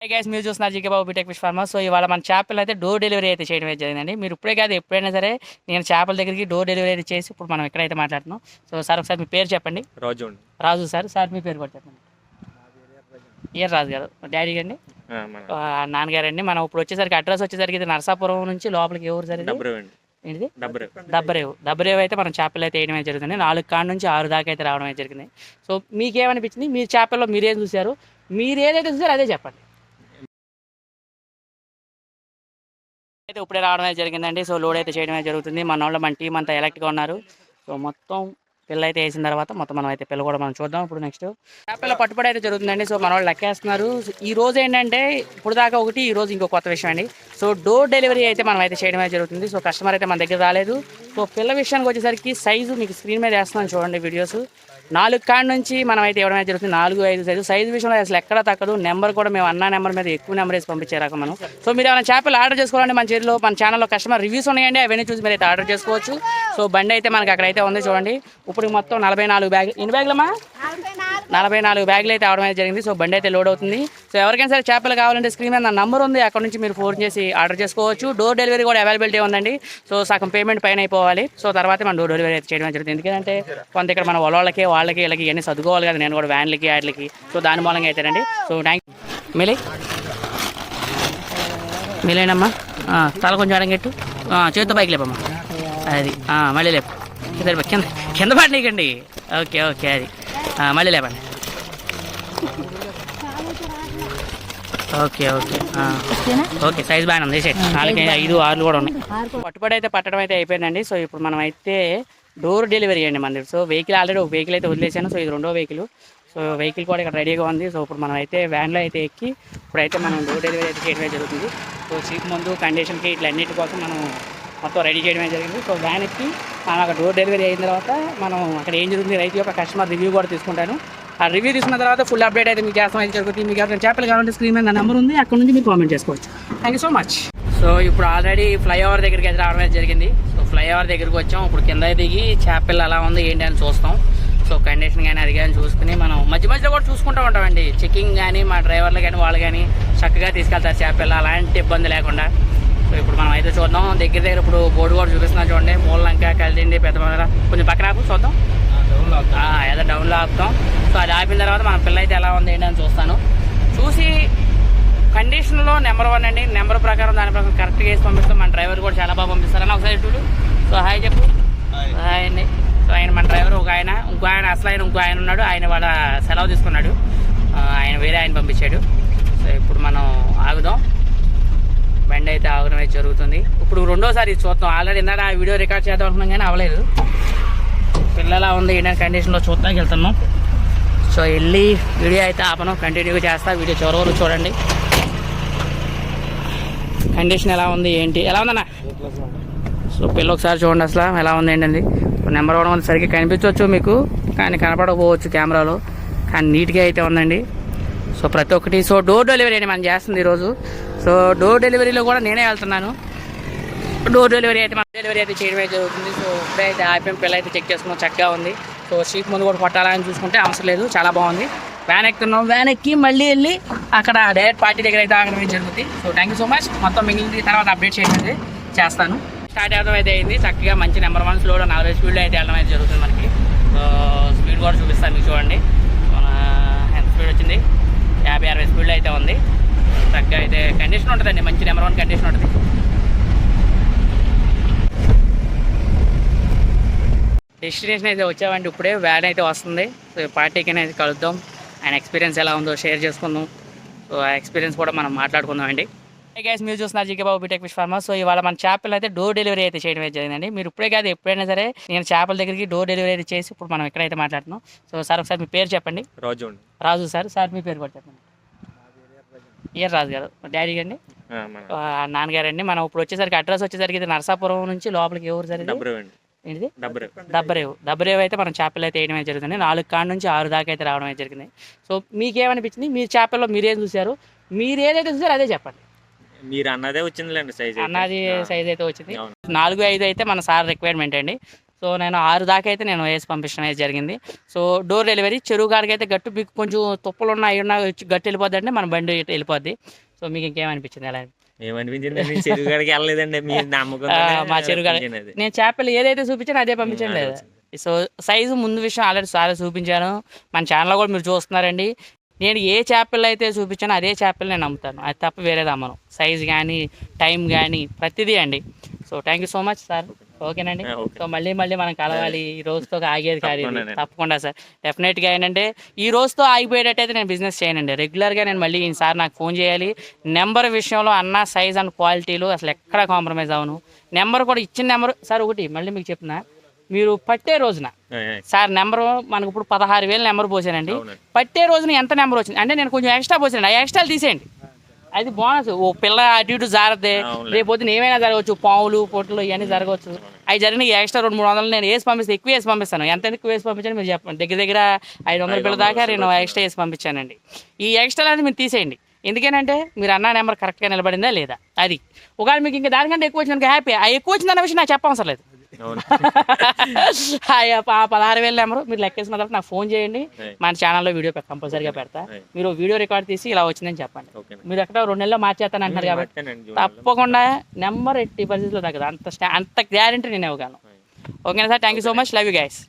Guys మీరు చూస్తున్నారు GK బాబు BTech fish farmer. So ఇవాళ మన చేపలు అయితే డోర్ డెలివరీ అయితే చేయడం అయితే జరిగిందండి. మీరు ఇప్పుడే కాదు ఎప్పుడైనా సరే నేను చేపల దగ్గరికి డోర్ డెలివరీ అయితే చేసి ఇప్పుడు మనం ఎక్కడైతే మాట్లాడుతున్నాం. సో సార్ ఒకసారి మీ పేరు చెప్పండి. రాజు అండి. రాజు సార్ మీ పేరు కూడా చెప్పండి. ఇయర్ రాజు గారు డైరీ అండి, నాన్నగారు అండి. మనం ఇప్పుడు వచ్చేసరికి అడ్రస్ వచ్చేసరికి ఇది నరసాపురం నుంచి లోపలికి ఎవరు సరే ఏంటిది డబ్బరేవు అయితే మనం చేపలు అయితే వేయడం అయితే జరుగుతుంది. 4 కాడ నుంచి 6 దాకా అయితే రావడం అయితే జరిగింది. సో మీకేమనిపించింది, మీ చేపల్లో మీరేం చూసారు, మీరు ఏదైతే చూసారో అదే చెప్పండి. అయితే ఇప్పుడే రావడం అయితే జరిగిందండి. సో లోడ్ అయితే చేయడం అయితే జరుగుతుంది. మన వాళ్ళు మన టీం అంతా ఎలక్ట్గా ఉన్నారు. సో మొత్తం పిల్ల అయితే వేసిన తర్వాత మొత్తం మనం అయితే పిల్ల కూడా మనం చూద్దాం. ఇప్పుడు నెక్స్ట్ చేపల పట్టుబడి అయితే జరుగుతుందండి. సో మన వాళ్ళు లెక్కేస్తున్నారు. ఈ రోజు ఏంటంటే ఇప్పుడు దాకా ఒకటి, ఈ రోజు ఇంకో కొత్త విషయం అండి. సో డోర్ డెలివరీ అయితే మనం అయితే చేయడం అయితే జరుగుతుంది. సో కస్టమర్ అయితే మన దగ్గర రాలేదు. సో పిల్ల విషయానికి వచ్చేసరికి సైజు మీకు స్క్రీన్ మీద వేస్తున్నాను చూడండి వీడియోస్. 4 కాడ నుంచి మనం అయితే ఇవ్వడం అయితే జరుగుతుంది. 4, 5 సైజు విషయంలో అసలు ఎక్కడ తగ్గదు. నెంబర్ కూడా మేము అన్న నెంబర్ మీద ఎక్కువ నెంబర్ వేసి పంపించే రకం మనం. సో మీరు ఏమైనా చేపలు ఆర్డర్ చేసుకోవాలంటే మన ఛానల్లో కస్టమర్ రివ్యూస్ ఉన్నాయండి, అవన్నీ చూసి మీరు అయితే ఆర్డర్ చేసుకోవచ్చు. సో బండి అయితే మనకి అక్కడైతే ఉంది చూడండి. ఇప్పుడు మొత్తం 44 బ్యాగులు, ఎన్ని బ్యాగులమ్మా? 44 బ్యాగులు అయితే అవడం అయితే జరిగింది. సో బండి అయితే లోడ్ అవుతుంది. సో ఎవరికైనా సరే చేపలు కావాలంటే స్క్రీన్ మీద నా నంబర్ ఉంది, అక్కడ నుంచి మీరు ఫోన్ చేసి ఆర్డర్ చేసుకోవచ్చు. డోర్ డెలివరీ కూడా అవైలబిలిటీ ఉందండి. సో సగం పేమెంట్ పైన అయిపోవాలి. సో తర్వాత మనం డోర్ డెలివరీ అయితే చేయడం జరుగుతుంది. ఎందుకంటే కొంత ఇక్కడ మన వాళ్ళకి వీళ్ళకి ఇవన్నీ చదువుకోవాలి కదా, నేను కూడా వ్యాన్లకి వాటికి. సో దాని మూలంగా అయితేనండి. So thank you. మిలేనమ్మా, తల కొంచెం అడంగెట్టు, చేతితో బైక్ లేపమ్మా. అది మళ్ళీ లేపు, కింద కింద పడినాకండి. ఓకే అది మళ్ళీ లేపండి. ఓకే సైజ్ బాగానే ఉంది. 4, 5, 6 కూడా ఉన్నాయి. పట్టుబడి అయితే పట్టడం అయితే అయిపోయిందండి. సో ఇప్పుడు మనం అయితే డోర్ డెలివరీ అండి మనది. సో వెహికల్ ఆల్రెడీ ఒక వెహికల్ అయితే వదిలేసాను. సో ఇది 2వ వెహికల్. సో వెహికల్ కూడా ఇక్కడ రెడీగా ఉంది. సో ఇప్పుడు మనం అయితే వ్యాన్లో అయితే ఎక్కి ఇప్పుడైతే మనం డోర్ డెలివరీ అయితే చేయడమే జరుగుతుంది. సో సీట్ ముందు కండిషన్కి ఇట్లన్నిటి కోసం మనం మొత్తం రెడీ చేయడమే జరిగింది. సో వ్యాన్ ఎక్కి మనం అక్కడ డోర్ డెలివరీ అయిన తర్వాత మనం అక్కడ ఏం జరుగుతుంది రైతు యొక్క కస్టమర్ రివ్యూ కూడా తీసుకుంటాను. ఆ రివ్యూ తీసుకున్న తర్వాత ఫుల్ అప్డేట్ అయితే మీకు చేస్తాం అయితే జరుగుతుంది. మీకు ఎవరైనా చేపలు కావాలంటే స్క్రీన్ మీద నా నెంబర్ ఉంది, అక్కడ నుంచి మీరు కామెంట్ చేసుకోవచ్చు. Thank you so much. So ఇప్పుడు ఆల్రెడీ ఫ్లైఓవర్ దగ్గరికి అయితే రావడం అయితే జరిగింది. సో ఫ్లైఓవర్ దగ్గరికి వచ్చాం. ఇప్పుడు కింద దిగి చేపలు ఎలా ఉంది ఏంటి అని చూస్తాం. సో కండిషన్ కానీ అది కానీ చూసుకుని మనం మధ్యలో కూడా చూసుకుంటూ ఉంటామండి. చెకింగ్ కానీ మా డ్రైవర్లు కానీ వాళ్ళు కానీ చక్కగా తీసుకెళ్తారు చేపలు, అలాంటి ఇబ్బంది లేకుండా. సో ఇప్పుడు మనం అయితే చూద్దాం. దగ్గర ఇప్పుడు బోర్డు కూడా చూపిస్తున్నాం చూడండి. మూలంక కలిసిండి పెద్ద కొంచెం పక్కన ఆపు చూద్దాం. ఏదో డౌన్లో ఆపుతాం. సో అది ఆపిన తర్వాత మన పిల్ల అయితే ఎలా ఉంది ఏంటి అని చూస్తాను. చూసి కండిషన్లో నెంబర్ 1 అండి. నెంబర్ ప్రకారం దాని ప్రకారం కరెక్ట్గా వేసి పంపిస్తాం. మన డ్రైవర్ కూడా చాలా బాగా పంపిస్తారని ఒకసారి చూడు. సో హాయ్ చెప్పు. హాయ్ అండి. సో ఆయన మన డ్రైవర్ ఇంకో ఆయన ఇంకో ఆయన ఉన్నాడు. ఆయన వాళ్ళ సెలవు తీసుకున్నాడు. ఆయన వేరే ఆయన పంపించాడు. సో ఇప్పుడు మనం ఆగుదాం. బండి అయితే ఆగడం అయితే జరుగుతుంది. ఇప్పుడు 2వసారి చూద్దాం. ఆల్రెడీ ఇందాక ఆ వీడియో రికార్డ్ చేద్దాం అనుకున్నాం కానీ అవ్వలేదు. పిల్లలా ఉంది ఏంటంటే కండిషన్లో చూద్దాం వెళ్తున్నాం. సో వెళ్ళి వీడియో అయితే ఆపను, కంటిన్యూగా చేస్తా. వీడియో చివరి చూడండి. కండిషన్ ఎలా ఉంది ఏంటి, ఎలా ఉందన్న? సో పిల్ల ఒకసారి చూడండి అసలు ఎలా ఉంది ఏంటండి. నెంబర్ 1 ఉంది. సరిగ్గా కనిపించవచ్చు మీకు, కానీ కనపడకపోవచ్చు కెమెరాలో, కానీ నీట్గా అయితే ఉందండి. సో ప్రతి ఒక్కటి. సో డోర్ డెలివరీ అని మనం చేస్తుంది ఈరోజు. సో డోర్ డెలివరీలో కూడా నేనే వెళ్తున్నాను. డోర్ డెలివరీ అయితే చేయడమే జరుగుతుంది. సో ఇప్పుడైతే ఆపేం, పిల్ల అయితే చెక్ చేసుకున్నాం, చక్కగా ఉంది. సో షీట్ ముందు కూడా కొట్టాలని చూసుకుంటే అవసరం లేదు, చాలా బాగుంది. వ్యాన్ ఎక్కుతున్నాం. వ్యాన్ ఎక్కి మళ్ళీ వెళ్ళి అక్కడ డైరెక్ట్ పార్టీ దగ్గర అయితే ఆగడం జరుగుతుంది. So thank you so much. మొత్తం మిగిలిన తర్వాత అప్డేట్ చేయడం చేస్తాను. స్టార్ట్ అవడం అయితే అయింది. చక్కగా మంచి నెంబర్ 1 స్లోలో 40 స్పీడ్లో అయితే వెళ్ళడం అయితే జరుగుతుంది మనకి. సో స్పీడ్ కూడా చూపిస్తాను మీకు చూడండి. ఎంత స్పీడ్ వచ్చింది, 50-60 స్పీడ్లో అయితే ఉంది. చక్కగా అయితే కండిషన్ ఉంటుందండి, మంచి నెంబర్ 1 కండిషన్ ఉంటుంది. డెస్టినేషన్ అయితే వచ్చామండి. ఇప్పుడే వ్యాన్ అయితే వస్తుంది. సో పార్టీకి అయితే కలుద్దాం. ఆయన ఎక్స్పీరియన్స్ ఎలా ఉందో షేర్ చేసుకుందాం. సో ఆ ఎక్స్పీరియన్స్ కూడా మనం మాట్లాడుకుందాం అండి. గైస్ మీరు చూస్తున్నారు జీకే బాబు బీటెక్ ఫిష్ ఫార్మర్. సో ఇవాళ మన చేపలు అయితే డోర్ డెలివరీ అయితే చేయడం అయితే జరిగిందండి. మీరు ఇప్పుడే కాదు ఎప్పుడైనా సరే నేను చేపల దగ్గరికి డోర్ డెలివరీ అయితే చేసి ఇప్పుడు మనం ఎక్కడైతే మాట్లాడుతున్నాం. సో సార్ ఒకసారి మీ పేరు చెప్పండి. రాజు సార్ మీ పేరు కూడా చెప్పండి. ఇయర్ రాజు గారు డైరీ అండి, నాన్నగారు అండి. మనం ఇప్పుడు వచ్చేసరికి అడ్రస్ వచ్చేసరికి ఇది నరసాపురం నుంచి లోపలికి ఎవరు సరే ఏంటిది డబ్బరేవు అయితే మనం చేపలు అయితే వేయడమే జరుగుతుంది. 4 కాడ నుంచి 6 దాకా అయితే రావడం అయితే జరిగింది. సో మీకేమనిపించింది, మీరు చేపల్లో మీరేం చూసారు, మీరు ఏదైతే చూసారో అదే చెప్పండి. మీరు అన్నదే వచ్చిందిలేండి, సైజ్ అన్నది సైజ్ అయితే వచ్చింది. 4, 5 అయితే మన సార్ రిక్వైర్మెంట్ అండి. సో నేను 6 దాకా అయితే నేను వేసి పంపించడం అయితే జరిగింది. సో డోర్ డెలివరీ చెరువు కాడికి అయితే గట్టు మీకు కొంచెం తుప్పలు ఉన్న అవి ఉన్న గట్టు వెళ్ళిపోద్ది అంటే మన బండి ఇటు వెళ్ళిపోద్ది. సో మీకు ఇంకేమనిపించింది ఎలా ఏమనిపించింది చెరువు కాడికి వెళ్ళలేదండి మీ నమ్మకం మా చెరువు కాడ నేను చేపలు ఏదైతే చూపించానో అదే పంపించాను లేదా. సో సైజు ముందు విషయం ఆల్రెడీ చాలా చూపించాను, మన ఛానల్లో కూడా మీరు చూస్తున్నారండి. నేను ఏ చేపలు అయితే చూపించానో అదే చేపలు నేను అమ్ముతాను, అది తప్ప వేరేది అమ్మను. సైజ్ కానీ టైం కానీ ప్రతిదీ అండి. So thank you so much sir. ఓకేనండి. సో మళ్ళీ మనం కలవాలి, ఈ రోజుతో ఆగేది కాదు ఇది. తప్పకుండా సార్, డెఫినెట్గా ఏంటంటే ఈ రోజుతో ఆగిపోయేటట్టయితే నేను బిజినెస్ చేయనండి. రెగ్యులర్గా నేను మళ్ళీ ఈసారి నాకు ఫోన్ చేయాలి. నెంబర్ విషయంలో అన్న సైజ్ అండ్ క్వాలిటీలు అసలు ఎక్కడ కాంప్రమైజ్ అవ్వను. నెంబర్ కూడా ఇచ్చిన నెంబర్ సార్ ఒకటి మళ్ళీ మీకు చెప్తున్నా, మీరు పట్టే రోజున సార్ నెంబరు మనకు ఇప్పుడు 16,000 నెంబర్ పోసానండి. పట్టే రోజున ఎంత నెంబర్ వచ్చింది అంటే నేను కొంచెం ఎక్స్ట్రా పోసానండి, ఆ ఎక్స్ట్రాలు తీసేయండి. అది బోనస్. ఓ పిల్ల అటు ఇటు జారద్దే, రేపు పొద్దున ఏమైనా జరగవచ్చు, పాములు పొట్లు ఇవన్నీ జరగవచ్చు. అవి జరిగిన ఎక్స్ట్రా 200-300 నేను వేసి పంపిస్తాను, ఎక్కువ వేసి పంపిస్తాను. ఎంత ఎక్కువ వేసి పంపించాను మీరు చెప్పండి. దగ్గర 500 పిల్ల దాకా నేను ఎక్స్ట్రా వేసి పంపించానండి. ఈ ఎక్స్ట్రా అనేది మీరు తీసేయండి. ఎందుకేనంటే మీరు అన్న నెంబర్ కరెక్ట్గా నిలబడిందా లేదా అది. ఒకవేళ మీకు ఇంకా దానికంటే ఎక్కువ వచ్చిన హ్యాపీ, ఆ ఎక్కువ వచ్చిందన్న విషయం నాకు చెప్పవసరం లేదు. 16,000 నెంబరు మీరు లెక్కేసిన తర్వాత నాకు ఫోన్ చేయండి, మన ఛానల్లో వీడియో కంపల్సరీగా పెడతా. మీరు వీడియో రికార్డ్ తీసి ఇలా వచ్చిందని చెప్పండి. మీరు ఎక్కడ 2 నెలల్లో మార్చేస్తాను అంటారు కాబట్టి తప్పకుండా నెంబర్ 80% తగ్గదు, అంత గ్యారెంటీ నేను ఇవ్వగలను. ఓకేనా sir, thank you so much, love you guys.